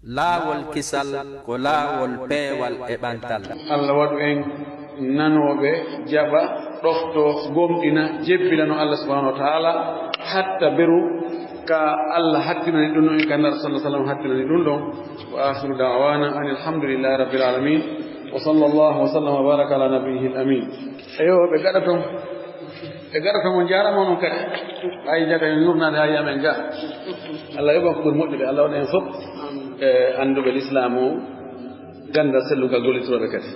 laawol kisal ko laawol peewal e ɓantal. Allah waɗu en nanoɓe jaɓa ɗofto gomɗina jebbina no Allah subhanahu wa ta'ala hatta beru ka Allah hattinani ɗum no en kanndar sallallahu alaihi wasallam hattinani ɗum ɗon. Wa akhiru da'wana anil hamdulillahi rabbil alamin wa sallallahu wa sallam wa baraka ala nabiyhi al-amin. Ayo ɓe gaɗata mo jarama non kadi ay jaga en nurnade ha yamen ga Allah yoɓan ko ɓuri moƴƴude Allah waɗa en fof anduɓe l'islam o ganda sellugal gollitoroɓe kadi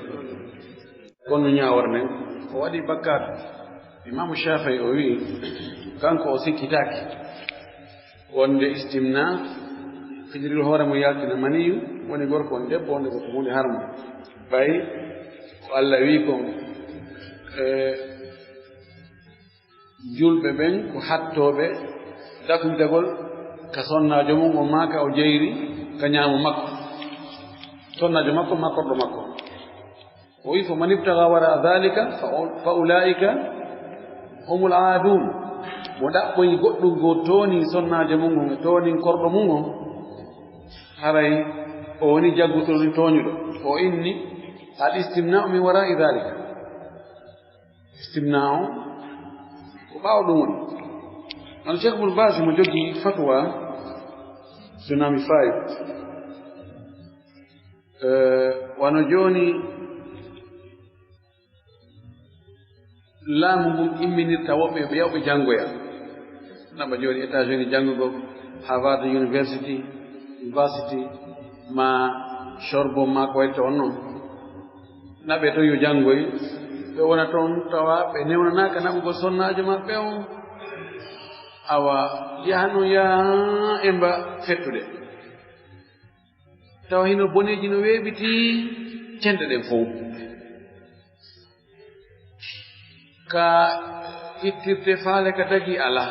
kono ñawornen o waɗi bakkat imamu Shafi'i o wi kanko o sikkitaki wonde istimna fijiril hoore mo yaltina maniyu woni gorko woni debbo wonde ko hunde harmo fayi ko Allah wi kon julɓe ɓen ko hattoɓe dakudagol ka sonnajo mum o maaka o jeyri ka ñaamu makko sonnajo makko makkorɗo makko o wi fo man ibtaga wara dhalika fa ulaika humul aadun mo ɗaɓɓoyi goɗɗum go tooni sonnajo mum on e tooni korɗo mum on haray o woni jaggutori tooñuɗo o inni al istimna'u min wara'i dhalika istimna o ko ɓaawo ɗum woni an Cheikh Ibn Baz mo jogii fatwa tsunami 5 wano jooni laamu ngun imminirta woɓɓe ɓe yawɓe janngoya naɓa jooni États-Unis janngugo Harvard University ma Sorbonne ma ko waɗta on noon naɓe to yo janngoy ɓe wona toon tawa ɓe newnanaaka naɓugol sonnaajo maɓɓe on awa yahano yaha e mba fettude tawa hino boneeji no weeɓiti cenɗe ɗen fof ka ittirte faale ka tagi ala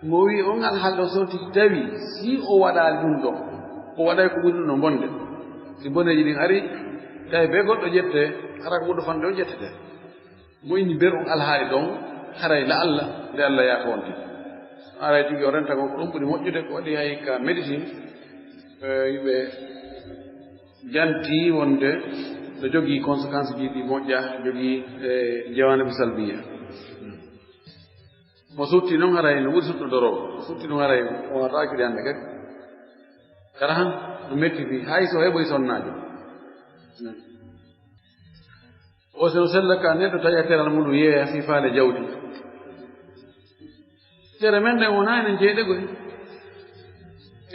mo wi on alhaalɗo so tigi tawi si o waɗaali ɗum ɗon o waɗay ko ɓuri ɗum no bonde si boneeji ɗin ari tawi be goɗɗo ƴette hara ko ɓurɗo fande o ƴettete mo inni ber on alhaali ɗon haray la Allah nde Allah yaaka wonde haray tigi o renta ko ɗum ɓuri moƴƴude ko waɗi hay ka médecine yimɓe janti wonde no jogii conséquence ji ɗi moƴƴa jogii jawanabi salbiya mo sutti noon haray no ɓuri suttodoroo mo sutti noon haray o wataaki de hannde kadi kara han no metti fi hay so heɓoy sonnaajo o sono sella ka neɗɗo taƴa teral muɗum yeeya fi faale jawdi tere men ɗen wonaa enen jeeɗegoy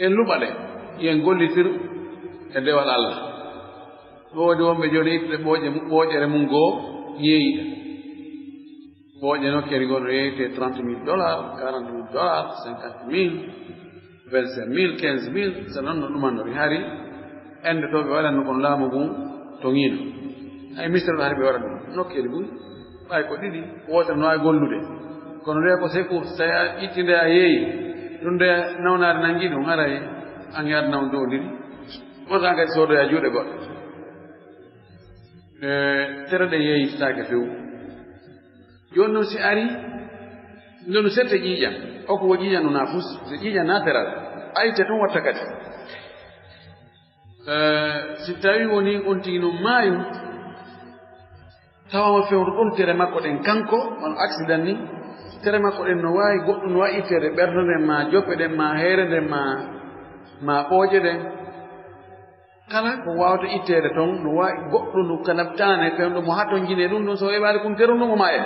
en luɓa ɗe yen gollitir e dewal Allah woodi wonɓe jooni ittude ɓooƴere mum goo yeeyiɗa ɓooƴe nokkere goo no yeeyte $30,000 $40,000 $50,000 $25,000 $15,000 so noon no ɗumanno ɓe hari ende to ɓe waɗatno kon laamu ngun to ŋiino hay mistere ɗo hari ɓe waɗa ɗum nokkeli ɓuy ɓay ko ɗiɗi wootere no waawi gollude kono nde ko secours so a itti nde a yeeyi ɗum nde nawnaade nanngii ɗum haray an yaade naw dow ndiri wotan kadi soodoya juuɗe goɗɗe tere ɗe yeeyitataake few jooni noon si ari ndenu sette ƴiiƴan o ko wo ƴiiƴan no naafus so ƴiiƴan naateral ayte toon watta kadi si tawi woni on tigi no maayu tawama fewto ɗon tere makko ɗen kanko on accident ni tere makko ɗen no waawi goɗɗum no wawi itteede ɓernde nden ma joppe ɗen ma heere nden ma ɓooƴe ɗen kala ko wawata itteede toon no waawi goɗɗo no kala taane fewɗo mo haa toon jinee ɗum ɗon so heɓaade kum teru ɗum o ma en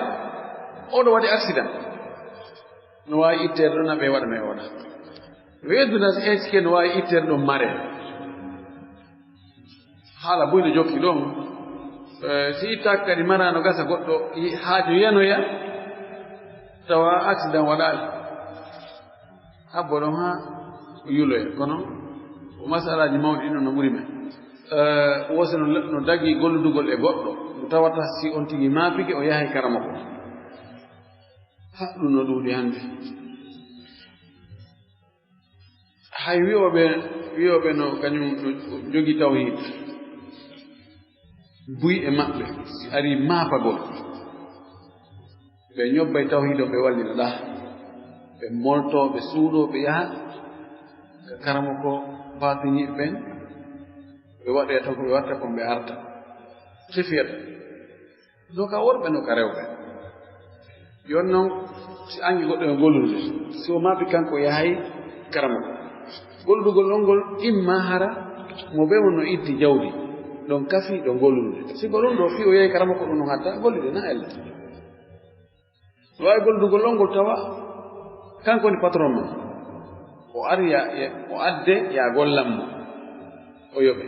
oɗo waɗi accident no waawi itteede ɗon aɓe waɗa me oɗa weeduda eske no waawi itteede ɗon mare haala buyno jokki ɗon si ittaaka kadi mara no gasa goɗɗo haaju yanoya tawa accident waɗaali habbo ɗon haa yuloya kono ko masalaji mawɗi ɗon no ɓuri men wosi no dagi golludugol e goɗɗo mo tawata si on tigi maapike o yahay karama ko ɗum no ɗuuɗi hannde hay wiyoɓe no kañum no jogii tawhid buy e maɓɓe si arii maapagol ɓe ñobbay tawhid o ɓe wallina ɗa ɓe molto ɓe suuɗo ɓe yaha ka karama ko baatiniiɓe ɓen ɓe waɗee tan ko ɓe watta kon ɓe arta sifiyata no ka worɓe no ka rewɓe yon noon si angi goɗɗo e gollude si o maaɓi kanko yahay karama golludugol on ngol imma hara mo ɓe won no iddi jawdi ɗon kafi ɗo gollude sigo ɗum ɗo fi o yahi karama ko ɗum no hatta gollide na elle no wawi golludugol on ngol tawa kanko woni patron ma o ari o adde ya gollam mo o yoɓe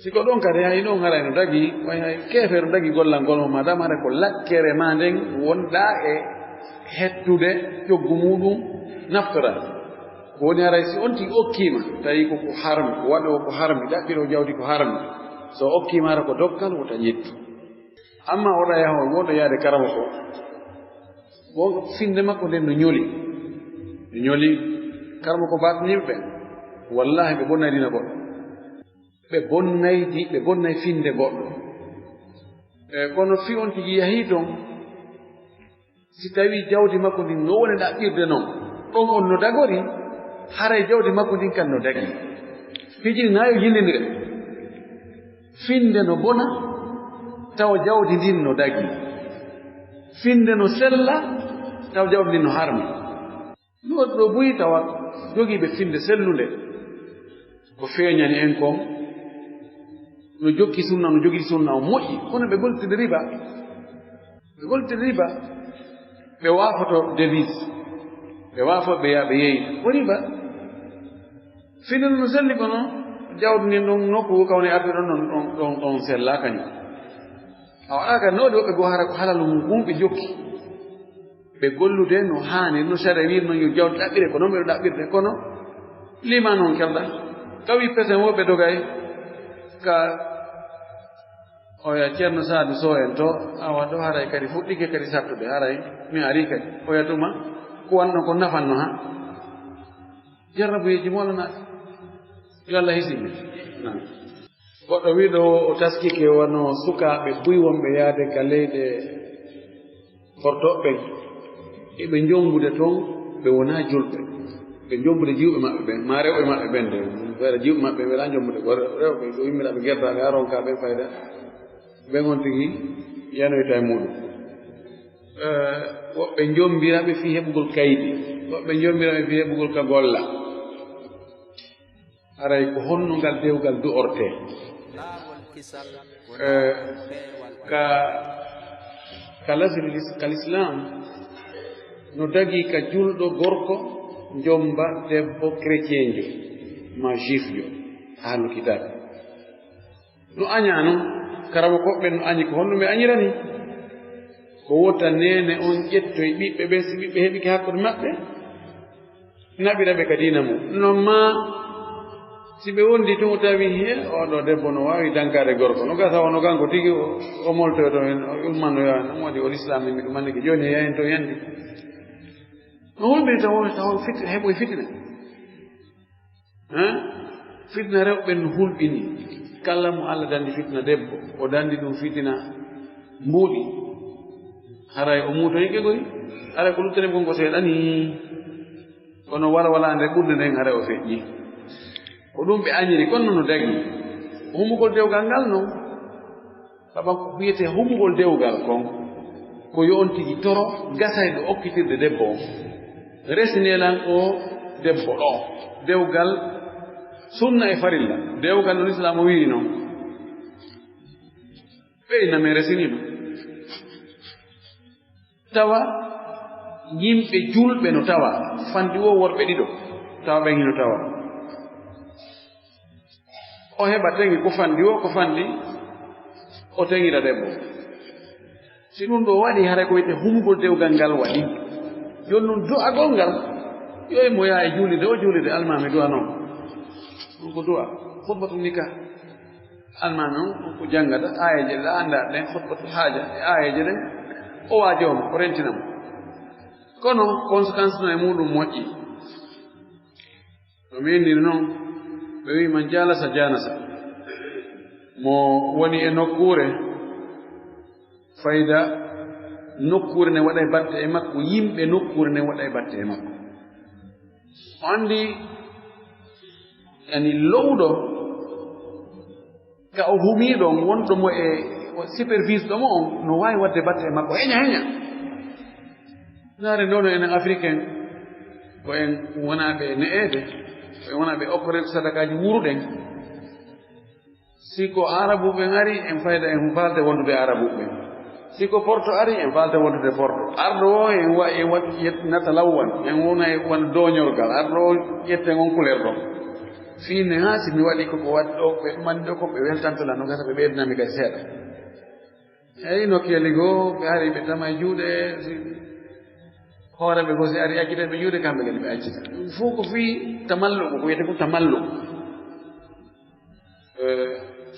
siko ɗon kadi hay ɗon haray no dagi way hay keefe no dagi gollangol mo madame hara ko lakkere ma nden wonɗa e hettude ƴoggu muɗum naftora ko woni haray si on tigi okkima tawi koko harmi o waɗo ko harmi ɗaɓɓiro jawdi ko harmi so okkima hara ko doggal wota ñettu amma oɗa yaha woɗo yaade karama ko wo finde makko nden no ñoli karama ko bataniɓe ɓen wallahi ɓe bonnay dina goɗɗo ɓe bonnay finde goɗɗo kono fi on tigi yahii toon si tawi jawdi makko ndin no woni ɗaɓɓirde noon ɗon on no dagori haray jawdi makko ndin kan no dagi fijiri nayo yillindire finde no bona taw jawdi ndin no dagi finde no sella taw jawdi ndin no harmi ɗo buyi tawa jogiiɓe finde sellunde ko feeñani en kon no jogii sunna o moƴƴi kono ɓe goltide riba ɓe waafoto devise ɓe waafo ɓe yaa ɓe yeyta ko riba finde no selli kono jawdi ndin ɗon nokku kawne arde ɗon sella kañum a waɗaka noode woɓɓe goo hara ko halalu mum ɓe jokki ɓe gollude no haani no sare wir noon yo jawdi ɗaɓɓire ko noon ɓeɗo ɗaɓɓirde kono lima noon kelɗa tawi pesen woɓɓe dogay ka oya ceerno Saadu Sow en to awa ɗo haray kadi fuɗɗike kadi sattude haray mi ari kadi oya tuma ko wanno ko nafanno ha jarrabuyeji molanaɗe yo Allah hisimi goɗɗo wiɗo o taskike wono sukaaɓe buy wonɓe yaade ka leyɗe hortoɓɓen eɓe jombude toon ɓe wona julɓe ɓe jombude jiwɓe maɓɓe ɓen ma rewɓe maɓɓe ɓen de waɗa jiwɓe maɓɓe weɗa jombude rewɓe ɗo yimmiraɓe gerdaɓe aronka ɓen fayda ɓen on tigi yanoyta e muɗum woɓɓe jombiraɓe fi heɓugol kaydi woɓɓe jombiraɓe fi heɓugol ka golla aray ko honno ngal dewgal du'orte ka l'islam no dagi ka julɗo gorko jomba debbo chrétien jo ma juif jo ahlu kitab no aña noon karama koɓɓen no añi ko honno ɓe añirani ko wota nene on ƴettoye ɓiɓɓe ɓen si ɓiɓɓe heɓike hakkude maɓɓe naɓira ɓe ka dina mum non ma si ɓe wondi tun o tawi he oɗo debbo no wawi dankade gorko no gasa wono kanko tigi o moltoyo to hen o ulmannoyo an ɗum waɗi o l'islam mi ɗum anniki joni yahen to yandi no hulɓini taw heɓoye fitina fitna rewɓe no hulɓini kala mo Allah dandi fitna debbo o dandi ɗum fitina mbuuɗi haray o muutoyi ƴegoy haray ko luttane gon ko seeɗani kono wala nde ɓurde nden haray o feƴƴi ko ɗum ɓe añiri kono no dagi humugol dewgal ngal noon saban ko wiyete humugol dewgal kon ko yo on tigi toro gasayɗo okkitirde debbo o resinelan o debbo ɗo dewgal sunna e farilla dewgal no l'islam o wiri noon ɓeyname resinino tawa yimɓe julɓe no tawa fandi wo worɓe ɗiɗo tawa ɓen hino tawa o heɓa teŋi ko fandi wo ko fandi o teŋira debbo si ɗum ɗo waɗi hara ko wiyete humgol dewgal ngal waɗi joni noon du'agol ngal yoy mo yaha e juulide o juulide almami du'a noon ɗum ko du'a hutbatu nikah almami on ko janngata ayeje ɗe annda ɗen hutbatu haaja e ayeje ɗen o waajowma o rentinamo kono conséquence no e muɗum moƴƴi to mi indiri noon ɓe wi man jalasa janasa mo woni e nokkure fayda nokkure ne waɗa e batte e makko yimɓe nokkure ne waɗa e batte e makko o anndi ani lowɗo ka o humiiɗon wonɗo mo e supervise ɗo mo on no waawi waɗde batte e makko heña naare ndono enen africain ko en wonaaɓe ne'eede ko en wonaaɓe okkorede sadakaji wuruɗen si ko arabuɓe ngari en fayda en faalde wondude arabuɓe ɓen si ko porto ari en faalde wondude porto arɗo o en nata lawwan en wona e won doñorgal arɗo o ƴetten on couleur ɗo fiine haa si mi waɗi koko waɗi ɗo ɓe ɗumani ɗo ko ɓe weltantona no gata ɓe ɓeydinami kadi seeɗa eyi nokkeli goo ɓe ari ɓe tama e juuɗe hooreɓe goo si ari accita ɓe juuɗe kamɓe kadi ɓe accita ɗum fof ko fii tamallugo ko wiyete ko tamallugo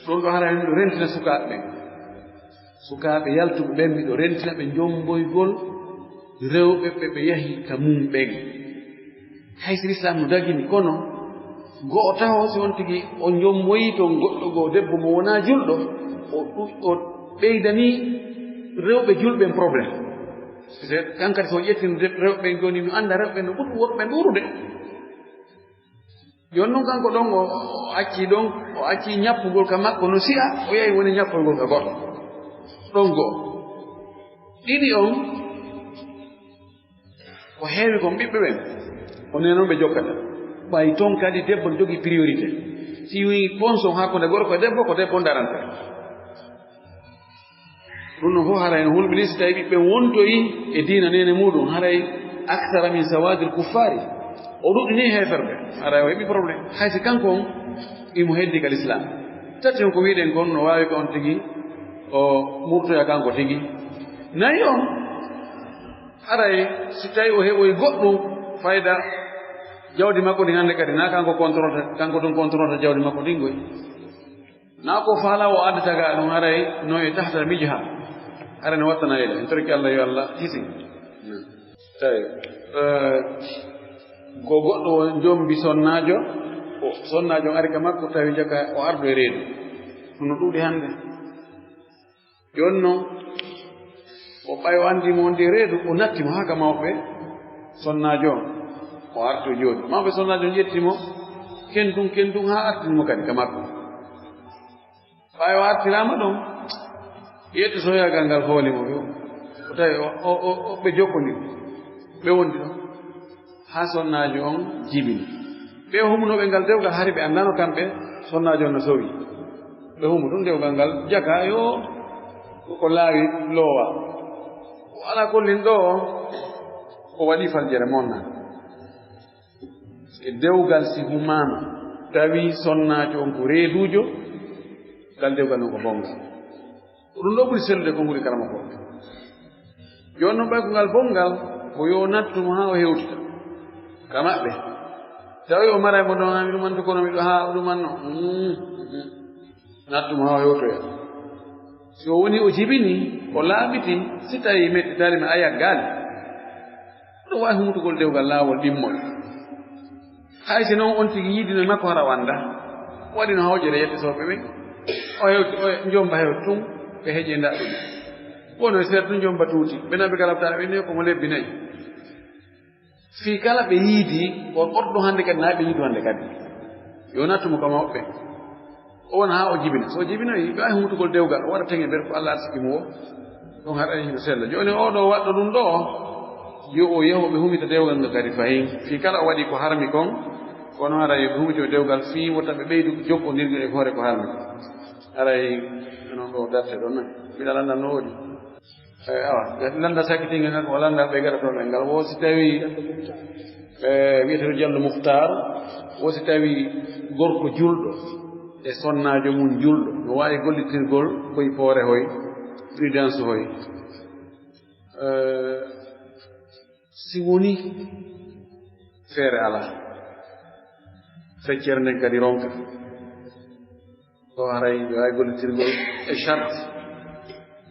ɗum ɗo hara miɗo rentina sukaaɓe yaltuɓe ɓen miɗo rentina ɓe jomboygol rewɓe ɓe yahi ka mum ɓen haysi l'islam no dagini kono go'o taho si on tigi o jomboyi to goɗɗo goo debbo mo wonaa julɗo o ɓeydani rewɓe julɓen probléme kankadi so ƴettino rewɓe ɓen joni mi annda rewɓe no ɓuri woɓɓe ɗuurude joni noon kanko ɗon o accii ñappugol ka makko no si'a o yahi woni ñappolgol ka goɗɗo ɗon goo ɗiɗi on ko heewi kon ɓiɓɓe ɓen o nenoon ɓe jokkata ɓay toon kadi debbo ne jogii priorité si wi ponson hakkunde gorko e debbo ko debbo darante ɗum no fof haray no hulɓini si tawi ɓiɓɓe wontoyi e diina nene muɗum haray actara min sawadil kuffari o ɗuɗɗini heeferɓe haray o heɓi probléme haysi kanko on imo heddi ka l'islam tati on ko wiɗen kon no waawi ko on tigi o murtoya kanko tigi nayi on haray si tawi o heɓoyi goɗɗum fayda jawdi makko ndi hannde kadi na kanko ɗum controlta jawdi makko ndingoy na ko faala o addata ga ɗum haray no e tahta mijha haray no wattana yeɗa en torki allah yo allah hisi tawi ko goɗɗo jombi sonnaajo ari ka makko tawi jaka o ardo e reedu ɗum no ɗuuɗi hannde jooni noon o ɓayo anndimo ndi reedu o nattimo haa ka mawɓe sonnaajo o arto jooni mawɓe sonnaajo ƴettimo kentum haa artinimo kadi ka makko ɓayo artiraama ɗon yetto soyagal ngal hoolimo o tawi ɓe jokkondiri ɓe wondi ɗon haa sonnaajo on jibini ɓe humnoɓe ngal dewgal hari ɓe anndano kamɓe sonnaajo on no sowi ɓe humu ɗum dewgal ngal jaka yo ko laawi loowa o ala kollin ɗo o waɗi faljere monna e dewgal si humama tawi sonnaajo on ko reeduujo ngal dewgal non ko bongal ɗum ɗo ɓuri sellude ko nguri karama ko jooni noon ɓay ko ngal bongal ko yo nattumo haa o hewtita ka maɓɓe tawi o mara mo ɗon mi ɗumanto kono miɗo haa ɗumanno nattumo haa o hewtoya si o woni o jibini o laaɓiti si tawi meɗɗitaali mi aya gaali ɗum waawi humtugol dewgal laawol ɗimmol hay si noon on tigi yiidino e makko hara wannda waɗino hawƴere yettisooɓe ɓen o hewti o njomba hewti tun ɓe heƴe ndaɗɗum wono e seeɗa tun njomba tuuti ɓenaɓe kalabtaaɓe ɓe ni komo lebbi nayi fii kala ɓe yiidi on ɓorɗo hannde kadi naa ɓe yiidu hannde kadi yo nattumo ka mawɓe o wona haa o jibina so o jibinoyi ɓe waawi humtugol dewgal o waɗa teŋe nder ko Allah arsikimo o ɗum haɗa hino sella jooni oɗo waɗɗo ɗum ɗo yo o yahu ɓe humita dewgal ngo kadi fayin fii kala o waɗi ko harmi kon kono haray ɓe humito dewgal fii wota ɓe ɓeydu jokkondirgol e hoore ko harmi ko haray non ɗo darte ɗon nayi mbiɗa lanndal no woodi awa lannda sakkitinga ngal o lanndal ɓe gaɗatoon ɓe ngal wo si tawi wiyeteto Diallo Mouhtar wo si tawi gorko julɗo e sonnaajo mum julɗo no waawi gollitirgol koye poore hoy prudence hoy si woni feere alaa feccere nden kadi ronka to haray ɓe waawi gollitirgol e charte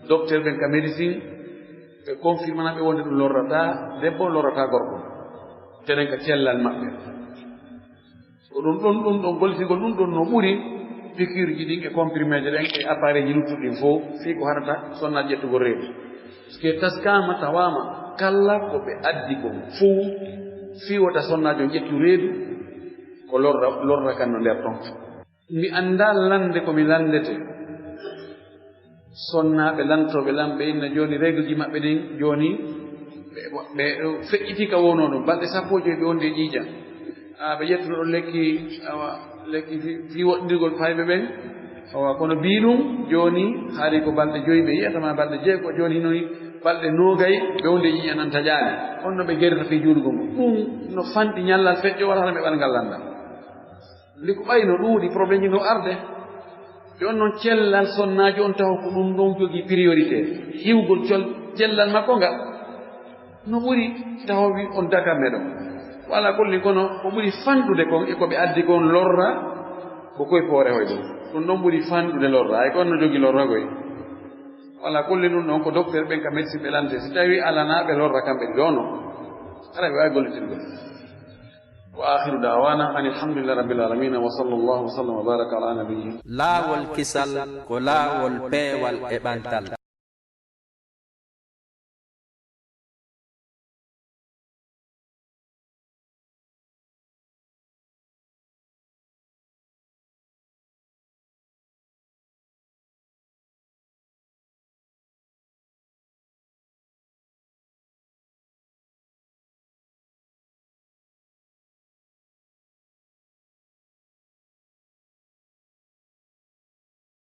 docteur ɓen ka médecine ɓe confirmana ɓe wonde ɗum lorrataa debbo lorrataa gorko tenen ka cellal maɓɓe ko ɗum ɗon gollitirgol ɗum ɗon no ɓuri piqure ji ɗin e comprimé je ɗen e appareil ji luttuɗin fof fii ko harata sonnaaji ƴettugol reedu par ce que taskama tawama kala ko ɓe addi kon fuu fii wota sonnaajo ƴettu reedu ko ko lorra kan no nder ton mi anda lande ko mi landete sonnaɓe lantoɓe lamɓe inna joni règle ji maɓɓe ɗin joni ɓe feƴƴiti ka wono ɗum balɗe 15 ɓe wonde ƴiiƴam ɓe ƴettuno ɗon lekki fi woɗɗindirgol fayɓe ɓen kono mbi ɗum joni haari ko balɗe 5 ɓe yiyatama balɗe 6 ko joni hinoni balɗe 20 ɓe wonde ƴiiƴam nan taƴaani on no ɓe gerata fi juuɗugo mum ɗum no fanɗi ñallal feƴƴo wala hana ɓe ɓalngal landal ndi ko ɓayno ɗuuɗi probléme ji no arde jon noon cellal sonnaji on taw ko ɗum ɗon jogii priorité hiwgol cellal makko ngal no ɓuri tawi on dakar meɗon wala kolli kono ko ɓuri fanɗude kon e ko ɓe addi kon lorra ko koye poore hoy ɗum ɗon ɓuri fanɗude lorra ay kon no jogii lorra koye wala kolli ɗum ɗon ko docteur ɓen ka médecine ɓe lante si tawi alana ɓe lorra kamɓe ɗi ɗono ara ɓe wawi gollitirgol وآخر دعوانا أن الحمد لله رب العالمين وصلى الله وسلم وبارك على نبيه لا والكسل ولا والبي والإبانتال